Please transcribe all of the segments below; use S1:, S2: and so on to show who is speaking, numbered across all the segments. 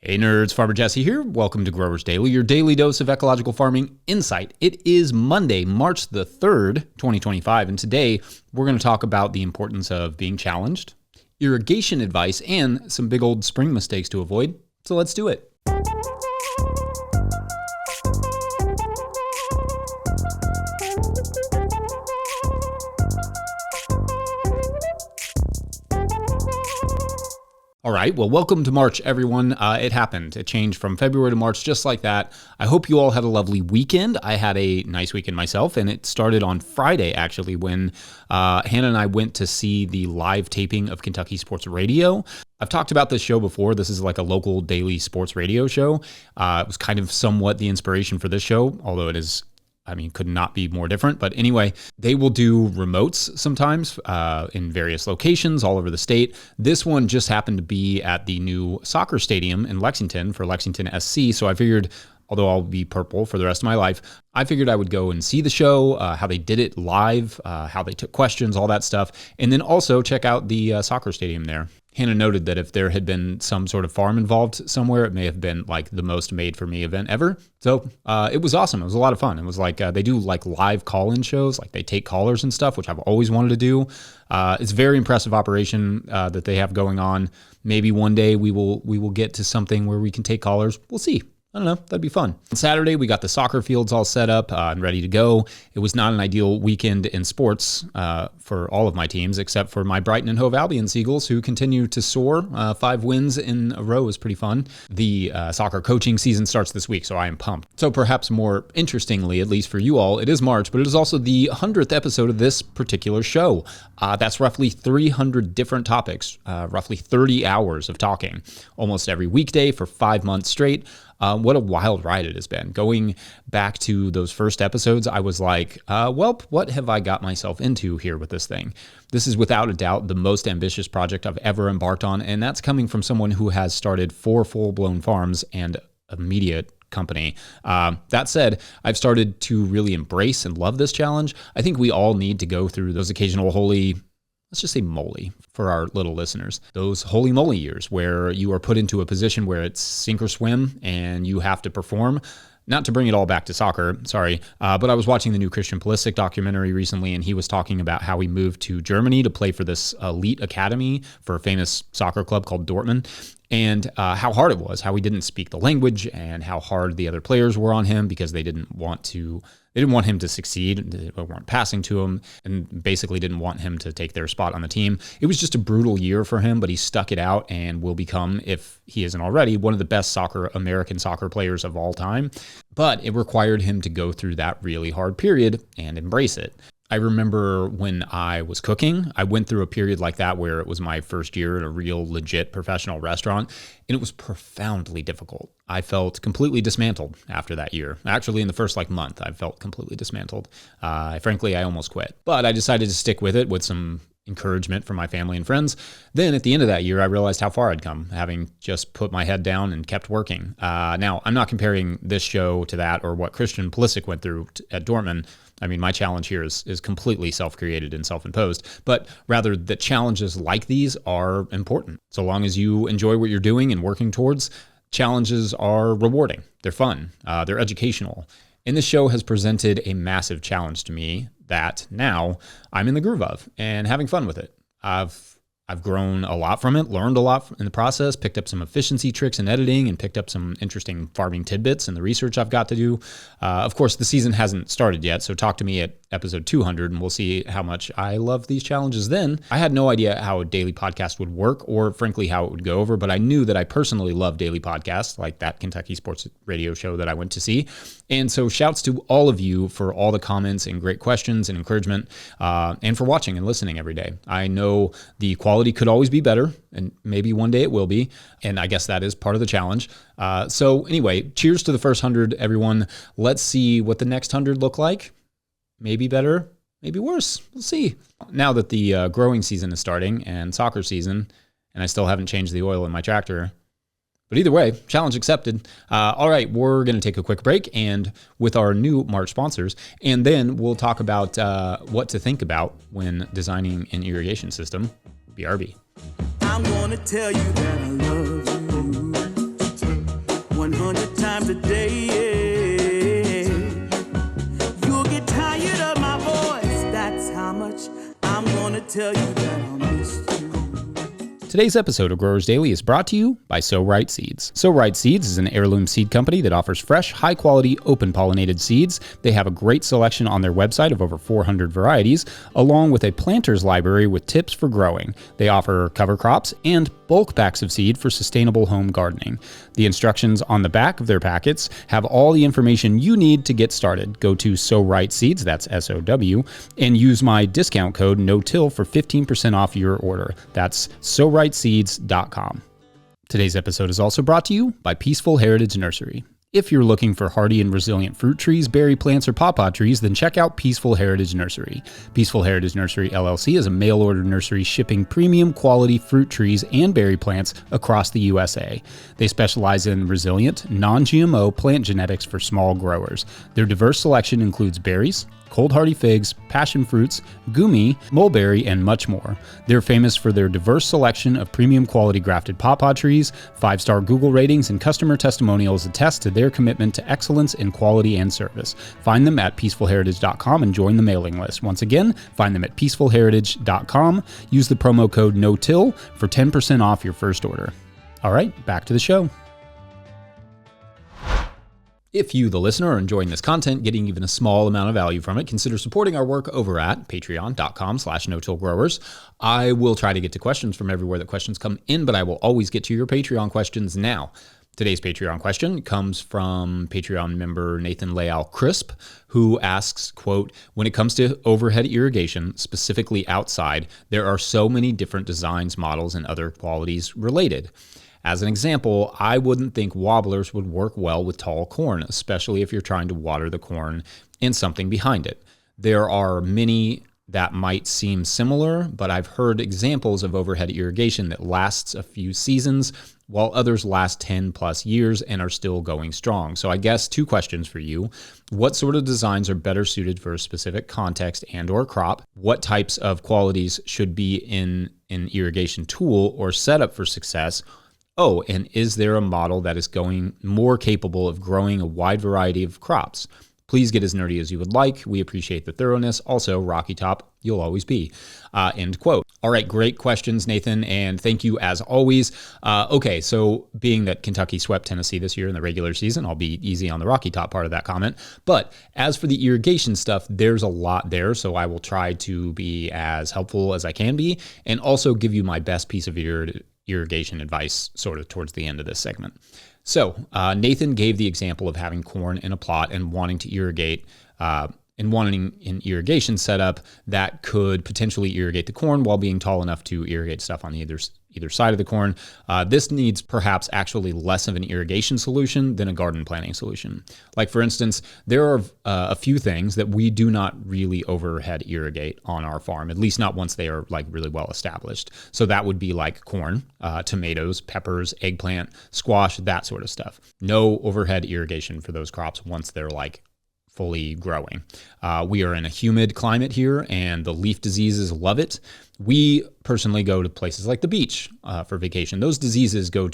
S1: Hey nerds, Farmer Jesse here. Welcome to Growers Daily, your daily dose of ecological farming insight. It is Monday, March the 3rd, 2025, and today we're going to talk about the importance of being challenged, irrigation advice, and some big old spring mistakes to avoid. So let's do it. All right, well, welcome to March, everyone. It happened. It changed from February to March just like that. I hope you all had a lovely weekend. I had a nice weekend myself, and it started on Friday, actually, when Hannah and I went to see the live taping of Kentucky Sports Radio. I've talked about this show before. This is like a local daily sports radio show. It was kind of somewhat the inspiration for this show, although it is, could not be more different. But anyway, they will do remotes sometimes in various locations all over the state. This one just happened to be at the new soccer stadium in Lexington for Lexington SC. So I figured, although I'll be purple for the rest of my life, I figured I would go and see the show, how they did it live, how they took questions, all that stuff, and then also check out the soccer stadium there. Hannah noted that if there had been some sort of farm involved somewhere, it may have been like the most made-for-me event ever. So it was awesome. It was a lot of fun. It was like they do like live call-in shows, like they take callers and stuff, which I've always wanted to do. It's a very impressive operation that they have going on. Maybe one day we will get to something where we can take callers. We'll see. I don't know. That'd be fun. On Saturday, we got the soccer fields all set up and ready to go. It was not an ideal weekend in sports for all of my teams, except for my Brighton and Hove Albion Seagulls, who continue to soar. 5 wins in a row is pretty fun. The soccer coaching season starts this week, so I am pumped. So perhaps more interestingly, at least for you all, it is March, but it is also the 100th episode of this particular show. That's roughly 300 different topics, roughly 30 hours of talking, almost every weekday for 5 months straight. What a wild ride it has been. Going back to those first episodes, I was like, what have I got myself into here with this thing? This is without a doubt the most ambitious project I've ever embarked on, and that's coming from someone who has started 4 full-blown farms and a media company. That said, I've started to really embrace and love this challenge. I think we all need to go through those occasional let's just say moly for our little listeners, those holy moly years where you are put into a position where it's sink or swim and you have to perform. Not to bring it all back to soccer, sorry, but I was watching the new Christian Pulisic documentary recently, and he was talking about how he moved to Germany to play for this elite academy for a famous soccer club called Dortmund, and how hard it was, how he didn't speak the language, and how hard the other players were on him because they didn't want him to succeed. They weren't passing to him and basically didn't want him to take their spot on the team. It was just a brutal year for him, but he stuck it out and will become, if he isn't already, one of the best American soccer players of all time. But it required him to go through that really hard period and embrace it. I remember when I was cooking, I went through a period like that where it was my first year at a real legit professional restaurant, and it was profoundly difficult. I felt completely dismantled after that year. Actually, in the first month, I felt completely dismantled. Frankly, I almost quit. But I decided to stick with it with some encouragement from my family and friends. Then at the end of that year, I realized how far I'd come, having just put my head down and kept working. Now, I'm not comparing this show to that or what Christian Pulisic went through at Dortmund. My challenge here is completely self-created and self-imposed, but rather that challenges like these are important. So long as you enjoy what you're doing and working towards, challenges are rewarding. They're fun. They're educational. And this show has presented a massive challenge to me that now I'm in the groove of and having fun with it. I've grown a lot from it, learned a lot in the process, picked up some efficiency tricks in editing, and picked up some interesting farming tidbits in the research I've got to do. Of course, the season hasn't started yet, so talk to me at episode 200, and we'll see how much I love these challenges then. I had no idea how a daily podcast would work, or frankly, how it would go over, but I knew that I personally love daily podcasts, like that Kentucky Sports Radio show that I went to see. And so shouts to all of you for all the comments and great questions and encouragement, and for watching and listening every day. I know the quality could always be better, and maybe one day it will be, and I guess that is part of the challenge. So anyway, cheers to the first 100, everyone. Let's see what the next 100 look like. Maybe better, maybe worse. We'll see. Now that the growing season is starting and soccer season, and I still haven't changed the oil in my tractor, but either way, challenge accepted. All right, we're going to take a quick break and with our new March sponsors, and then we'll talk about what to think about when designing an irrigation system. BRB. I'm going to tell you that I love you.
S2: 100 times a day. You'll get tired of my voice. That's how much I'm gonna tell you that I missed you.
S1: Today's episode of Growers Daily is brought to you by So Right Seeds. So Right Seeds is an heirloom seed company that offers fresh, high-quality, open-pollinated seeds. They have a great selection on their website of over 400 varieties, along with a planter's library with tips for growing. They offer cover crops and bulk packs of seed for sustainable home gardening. The instructions on the back of their packets have all the information you need to get started. Go to So Right Seeds, that's S-O-W, and use my discount code NOTILL for 15% off your order. That's SoRightSeeds.com. Today's episode is also brought to you by Peaceful Heritage Nursery. If you're looking for hardy and resilient fruit trees, berry plants, or pawpaw trees, then check out Peaceful Heritage Nursery. Peaceful Heritage Nursery LLC is a mail-order nursery shipping premium quality fruit trees and berry plants across the USA. They specialize in resilient, non-GMO plant genetics for small growers. Their diverse selection includes berries, cold hardy figs, passion fruits, gumi, mulberry, and much more. They're famous for their diverse selection of premium quality grafted pawpaw trees. 5-star Google ratings and customer testimonials attest to their commitment to excellence in quality and service. Find them at peacefulheritage.com and join the mailing list. Once again, find them at peacefulheritage.com. Use the promo code NOTILL for 10% off your first order. All right, back to the show. If you, the listener, are enjoying this content, getting even a small amount of value from it, consider supporting our work over at patreon.com/no-till-growers. I will try to get to questions from everywhere that questions come in, but I will always get to your Patreon questions now. Today's Patreon question comes from Patreon member Nathan Leal Crisp, who asks, quote, when it comes to overhead irrigation, specifically outside, there are so many different designs, models, and other qualities related. As an example, I wouldn't think wobblers would work well with tall corn, especially if you're trying to water the corn and something behind it. There are many that might seem similar, but I've heard examples of overhead irrigation that lasts a few seasons, while others last 10 plus years and are still going strong. So I guess 2 questions for you. What sort of designs are better suited for a specific context and or crop? What types of qualities should be in an irrigation tool or setup for success? Oh, and is there a model that is going more capable of growing a wide variety of crops? Please get as nerdy as you would like. We appreciate the thoroughness. Also, Rocky Top, you'll always be. End quote. All right, great questions, Nathan, and thank you as always. Okay, so being that Kentucky swept Tennessee this year in the regular season, I'll be easy on the Rocky Top part of that comment. But as for the irrigation stuff, there's a lot there, so I will try to be as helpful as I can be and also give you my best piece of irrigation advice sort of towards the end of this segment. So Nathan gave the example of having corn in a plot and wanting to irrigate and wanting an irrigation setup that could potentially irrigate the corn while being tall enough to irrigate stuff on either side of the corn. This needs perhaps actually less of an irrigation solution than a garden planting solution. Like for instance, there are a few things that we do not really overhead irrigate on our farm, at least not once they are like really well established. So that would be like corn, tomatoes, peppers, eggplant, squash, that sort of stuff. No overhead irrigation for those crops once they're like fully growing. We are in a humid climate here and the leaf diseases love it. We personally go to places like the beach for vacation. Those diseases go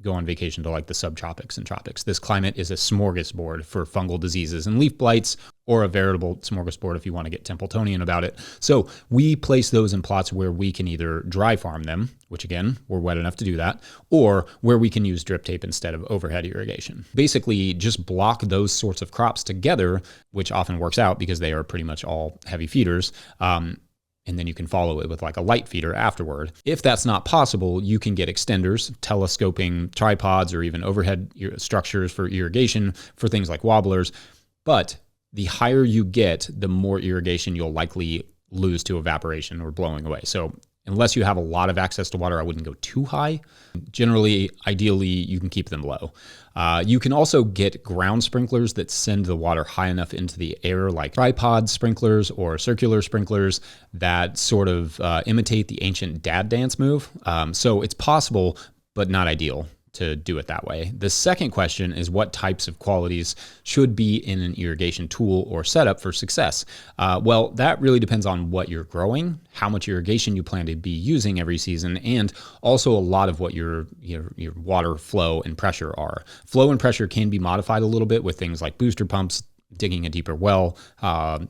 S1: on vacation to like the subtropics and tropics. This climate is a smorgasbord for fungal diseases and leaf blights, or a veritable smorgasbord if you want to get Templetonian about it. So we place those in plots where we can either dry farm them, which again, we're wet enough to do that, or where we can use drip tape instead of overhead irrigation. Basically, just block those sorts of crops together, which often works out because they are pretty much all heavy feeders. And then you can follow it with like a light feeder afterward. If that's not possible, you can get extenders, telescoping tripods, or even overhead structures for irrigation for things like wobblers. But the higher you get, the more irrigation you'll likely lose to evaporation or blowing away. So unless you have a lot of access to water, I wouldn't go too high. Generally, ideally, you can keep them low. You can also get ground sprinklers that send the water high enough into the air, like tripod sprinklers or circular sprinklers that sort of imitate the ancient dad dance move. So it's possible, but not ideal. to do it that way. The second question is what types of qualities should be in an irrigation tool or setup for success? Well, that really depends on what you're growing, how much irrigation you plan to be using every season, and also a lot of what your water flow and pressure are. Flow and pressure can be modified a little bit with things like booster pumps, digging a deeper well,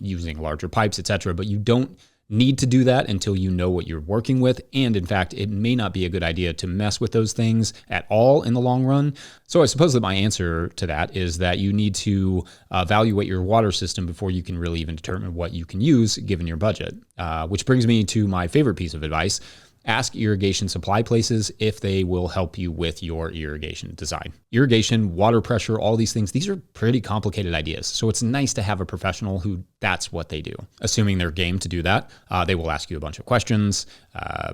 S1: using larger pipes, etc. But you don't need to do that until you know what you're working with. And in fact, it may not be a good idea to mess with those things at all in the long run. So I suppose that my answer to that is that you need to evaluate your water system before you can really even determine what you can use given your budget. Which brings me to my favorite piece of advice. Ask irrigation supply places if they will help you with your irrigation design. Irrigation, water pressure, all these things, these are pretty complicated ideas. So it's nice to have a professional who that's what they do. Assuming they're game to do that, they will ask you a bunch of questions,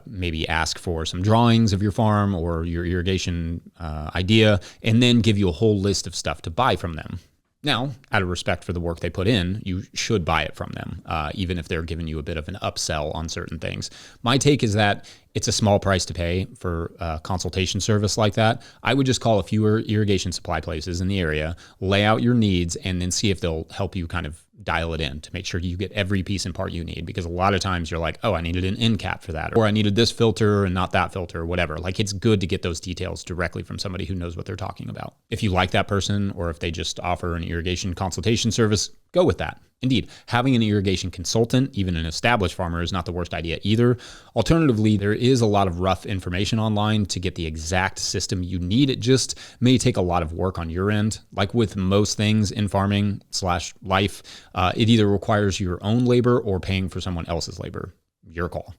S1: maybe ask for some drawings of your farm or your irrigation idea, and then give you a whole list of stuff to buy from them. Now, out of respect for the work they put in, you should buy it from them, even if they're giving you a bit of an upsell on certain things. My take is that it's a small price to pay for a consultation service like that. I would just call a few irrigation supply places in the area, lay out your needs, and then see if they'll help you kind of dial it in to make sure you get every piece and part you need. Because a lot of times you're like, oh, I needed an end cap for that, or I needed this filter and not that filter, or whatever. Like, it's good to get those details directly from somebody who knows what they're talking about. If you like that person, or if they just offer an irrigation consultation service, go with that. Indeed, having an irrigation consultant, even an established farmer, is not the worst idea either. Alternatively, there is a lot of rough information online to get the exact system you need. It just may take a lot of work on your end. Like with most things in farming / life, it either requires your own labor or paying for someone else's labor. Your call.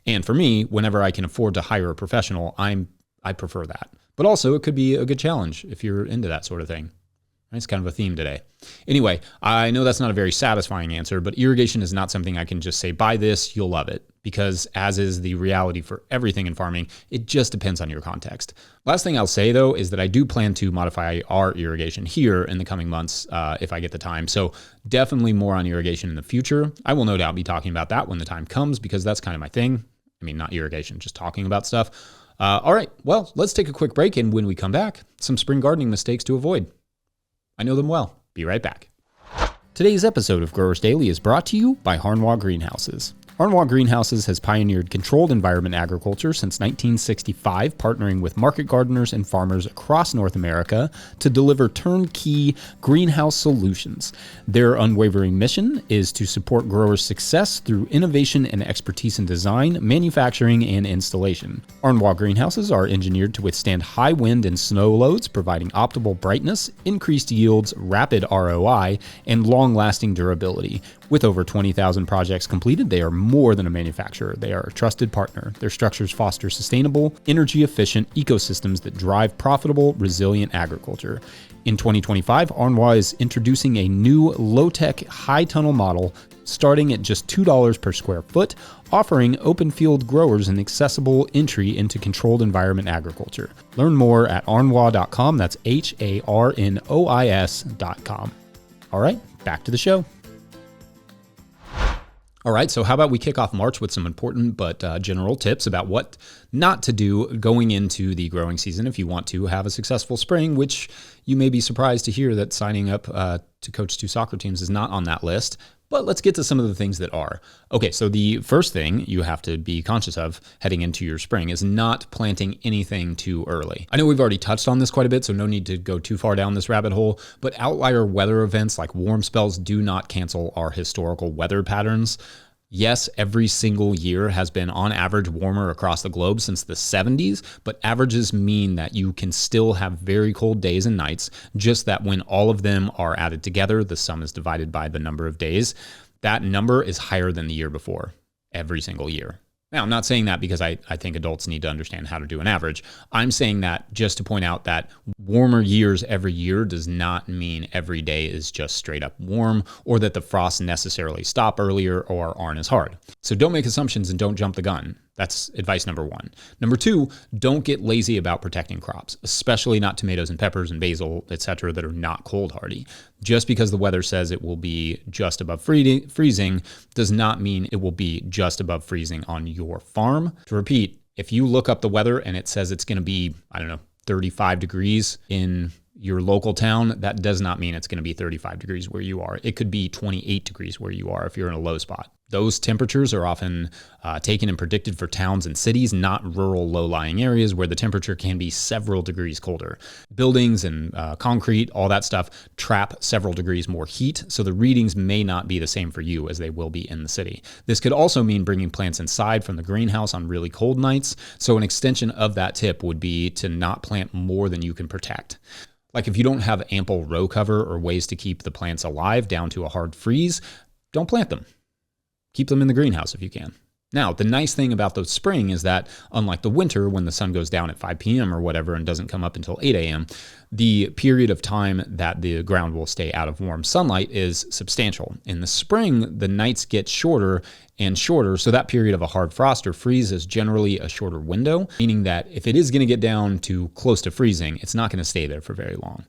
S1: And for me, whenever I can afford to hire a professional, I prefer that. But also, it could be a good challenge if you're into that sort of thing. It's kind of a theme today. Anyway, I know that's not a very satisfying answer, but irrigation is not something I can just say, buy this, you'll love it. Because as is the reality for everything in farming, it just depends on your context. Last thing I'll say, though, is that I do plan to modify our irrigation here in the coming months if I get the time. So definitely more on irrigation in the future. I will no doubt be talking about that when the time comes, because that's kind of my thing. I mean, not irrigation, just talking about stuff. All right, well, let's take a quick break. And when we come back, some spring gardening mistakes to avoid. I know them well. Be right back. Today's episode of Growers Daily is brought to you by Harnwah Greenhouses. Harnwah Greenhouses has pioneered controlled environment agriculture since 1965, partnering with market gardeners and farmers across North America to deliver turnkey greenhouse solutions. Their unwavering mission is to support growers' success through innovation and expertise in design, manufacturing, and installation. Harnwah Greenhouses are engineered to withstand high wind and snow loads, providing optimal brightness, increased yields, rapid ROI, and long-lasting durability. With over 20,000 projects completed, they are more than a manufacturer. They are a trusted partner. Their structures foster sustainable, energy-efficient ecosystems that drive profitable, resilient agriculture. In 2025, Harnwah is introducing a new low-tech, high-tunnel model starting at just $2 per square foot, offering open field growers an accessible entry into controlled environment agriculture. Learn more at harnwah.com. That's HARNOIS.com. All right, back to the show. All right, so how about we kick off March with some important but general tips about what not to do going into the growing season if you want to have a successful spring, which you may be surprised to hear that signing up to coach 2 soccer teams is not on that list. But let's get to some of the things that are. Okay, so the first thing you have to be conscious of heading into your spring is not planting anything too early. I know we've already touched on this quite a bit, so no need to go too far down this rabbit hole, but outlier weather events like warm spells do not cancel our historical weather patterns. Yes, every single year has been on average warmer across the globe since the 70s, but averages mean that you can still have very cold days and nights, just that when all of them are added together, the sum is divided by the number of days. That number is higher than the year before, every single year. Now, I'm not saying that because I think adults need to understand how to do an average. I'm saying that just to point out that warmer years every year does not mean every day is just straight up warm, or that the frosts necessarily stop earlier or aren't as hard. So don't make assumptions and don't jump the gun. That's advice number 1. Number 2, don't get lazy about protecting crops, especially not tomatoes and peppers and basil, etc., that are not cold hardy. Just because the weather says it will be just above freezing does not mean it will be just above freezing on your farm. To repeat, if you look up the weather and it says it's going to be, 35 degrees in your local town, that does not mean it's going to be 35 degrees where you are. It could be 28 degrees where you are if you're in a low spot. Those temperatures are often taken and predicted for towns and cities, not rural low-lying areas where the temperature can be several degrees colder. Buildings and concrete, all that stuff, trap several degrees more heat, so the readings may not be the same for you as they will be in the city. This could also mean bringing plants inside from the greenhouse on really cold nights, so an extension of that tip would be to not plant more than you can protect. Like if you don't have ample row cover or ways to keep the plants alive down to a hard freeze, don't plant them. Keep them in the greenhouse if you can. Now, the nice thing about the spring is that unlike the winter when the sun goes down at 5 p.m. or whatever and doesn't come up until 8 a.m., the period of time that the ground will stay out of warm sunlight is substantial. In the spring, the nights get shorter and shorter, so that period of a hard frost or freeze is generally a shorter window, meaning that if it is going to get down to close to freezing, it's not going to stay there for very long.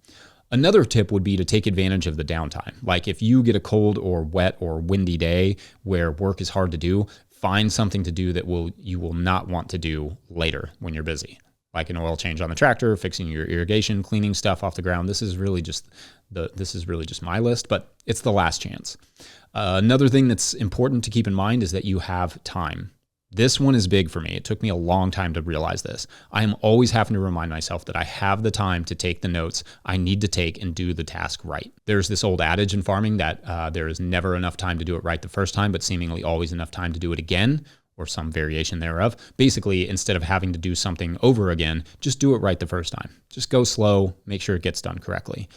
S1: Another tip would be to take advantage of the downtime. Like if you get a cold or wet or windy day where work is hard to do, find something to do that you will not want to do later when you're busy. Like an oil change on the tractor, fixing your irrigation, cleaning stuff off the ground. This is really just my list, but it's the last chance. Another thing that's important to keep in mind is that you have time. This one is big for me. It took me a long time to realize this. I am always having to remind myself that I have the time to take the notes I need to take and do the task right. There's this old adage in farming that there is never enough time to do it right the first time, but seemingly always enough time to do it again, or some variation thereof. Basically, instead of having to do something over again, just do it right the first time. Just go slow, make sure it gets done correctly.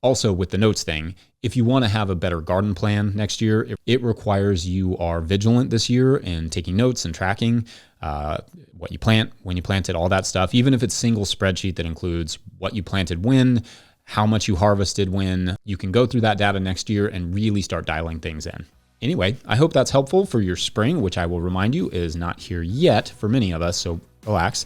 S1: Also, with the notes thing, if you want to have a better garden plan next year, it requires you are vigilant this year in taking notes and tracking what you plant, when you plant it, all that stuff. Even if it's a single spreadsheet that includes what you planted when, how much you harvested when, you can go through that data next year and really start dialing things in. Anyway, I hope that's helpful for your spring, which I will remind you is not here yet for many of us, so relax.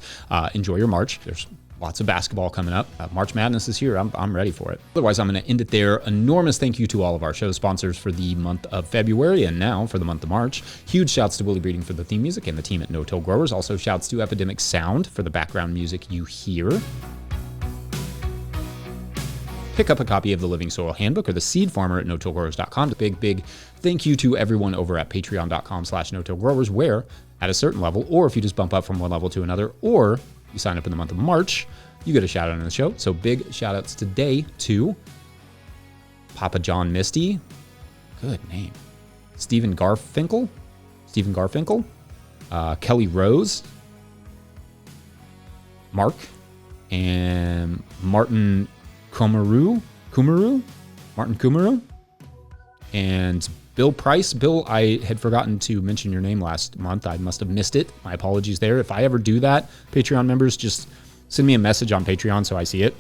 S1: Enjoy your March. There's lots of basketball coming up. March Madness is here. I'm ready for it. Otherwise, I'm going to end it there. Enormous thank you to all of our show sponsors for the month of February and now for the month of March. Huge shouts to Willie Breeding for the theme music and the team at No-Till Growers. Also shouts to Epidemic Sound for the background music you hear. Pick up a copy of the Living Soil Handbook or the Seed Farmer at no-tillgrowers.com. Big thank you to everyone over at patreon.com/no-tillgrowers, where at a certain level, or if you just bump up from one level to another, or you sign up in the month of March, you get a shout out on the show. So big shout outs today to Papa John Misty. Good name. Stephen Garfinkel, Kelly Rose, Mark, and Martin Kumaru, and Bill Price. Bill, I had forgotten to mention your name last month. I must have missed it. My apologies there. If I ever do that, Patreon members, just send me a message on Patreon so I see it,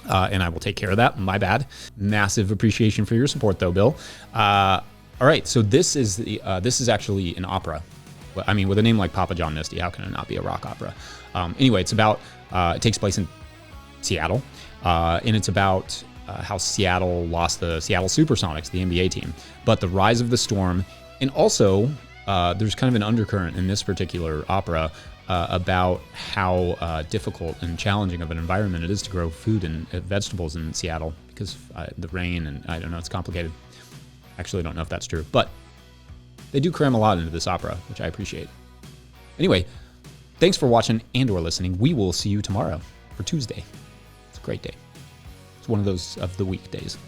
S1: and I will take care of that. My bad. Massive appreciation for your support, though, Bill. All right, so this is actually an opera. I mean, with a name like Papa John Misty, how can it not be a rock opera? Anyway, it's about, it takes place in Seattle, and it's about how Seattle lost the Seattle Supersonics, the NBA team, but the rise of the storm. And also, there's kind of an undercurrent in this particular opera about how difficult and challenging of an environment it is to grow food and vegetables in Seattle because the rain, and I don't know, it's complicated. Actually, I don't know if that's true, but they do cram a lot into this opera, which I appreciate. Anyway, thanks for watching and or listening. We will see you tomorrow for Tuesday. It's a great day. It's one of those of the weekdays.